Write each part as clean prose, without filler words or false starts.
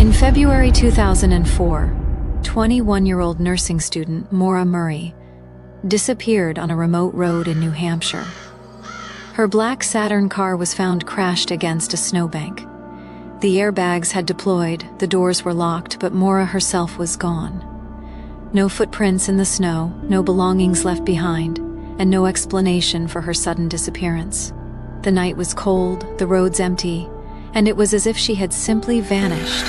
In February 2004, 21-year-old nursing student Maura Murray disappeared on a remote road in New Hampshire. Her black Saturn car was found crashed against a snowbank. The airbags had deployed, the doors were locked, but Maura herself was gone. No footprints in the snow, no belongings left behind, and no explanation for her sudden disappearance. The night was cold, the roads empty, and it was as if she had simply vanished.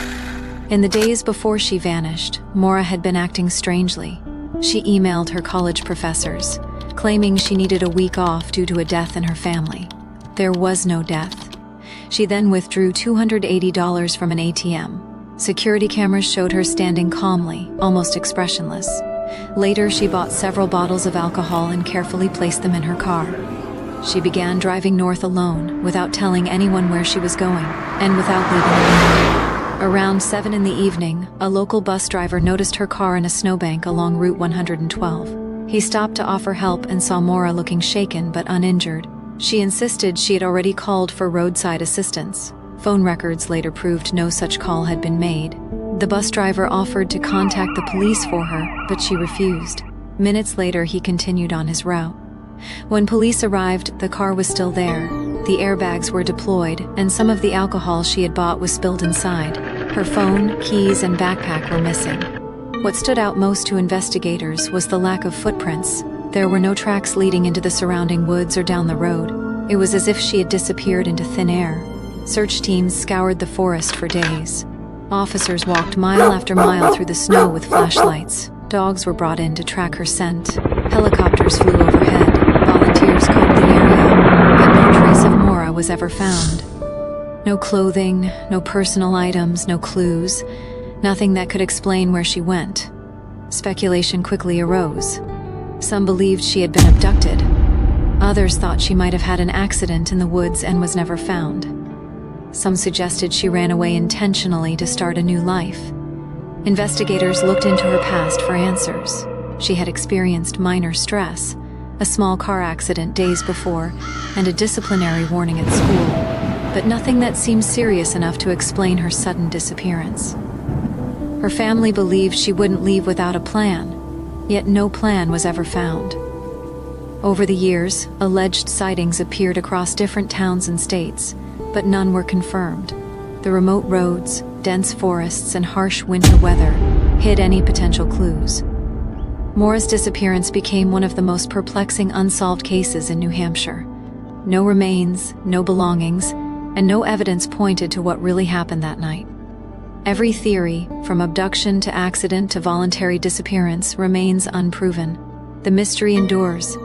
In the days before she vanished, Maura had been acting strangely. She emailed her college professors, claiming she needed a week off due to a death in her family. There was no death. She then withdrew $280 from an ATM. Security cameras showed her standing calmly, almost expressionless. Later, she bought several bottles of alcohol and carefully placed them in her car. She began driving north alone, without telling anyone where she was going, and without leaving a note. Around 7 in the evening, a local bus driver noticed her car in a snowbank along Route 112. He stopped to offer help and saw Maura looking shaken but uninjured. She insisted she had already called for roadside assistance. Phone records later proved no such call had been made. The bus driver offered to contact the police for her, but she refused. Minutes later, he continued on his route. When police arrived, the car was still there. The airbags were deployed, and some of the alcohol she had bought was spilled inside. Her phone, keys, and backpack were missing. What stood out most to investigators was the lack of footprints. There were no tracks leading into the surrounding woods or down the road. It was as if she had disappeared into thin air. Search teams scoured the forest for days. Officers walked mile after mile through the snow with flashlights. Dogs were brought in to track her scent. Helicopters flew overhead. Volunteers combed the area, but no trace of Maura was ever found. No clothing, no personal items, no clues, nothing that could explain where she went. Speculation quickly arose. Some believed she had been abducted. Others thought she might have had an accident in the woods and was never found. Some suggested she ran away intentionally to start a new life. Investigators looked into her past for answers. She had experienced minor stress, a small car accident days before, and a disciplinary warning at school, but nothing that seemed serious enough to explain her sudden disappearance. Her family believed she wouldn't leave without a plan, yet no plan was ever found. Over the years, alleged sightings appeared across different towns and states, but none were confirmed. The remote roads, dense forests, and harsh winter weather hid any potential clues. Maura's disappearance became one of the most perplexing unsolved cases in New Hampshire. No remains, no belongings, and no evidence pointed to what really happened that night. Every theory, from abduction to accident to voluntary disappearance, remains unproven. The mystery endures.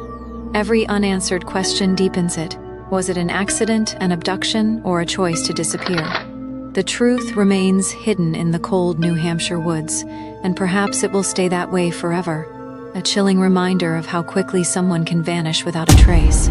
Every unanswered question deepens it. Was it an accident, an abduction, or a choice to disappear? The truth remains hidden in the cold New Hampshire woods, and perhaps it will stay that way forever. A chilling reminder of how quickly someone can vanish without a trace.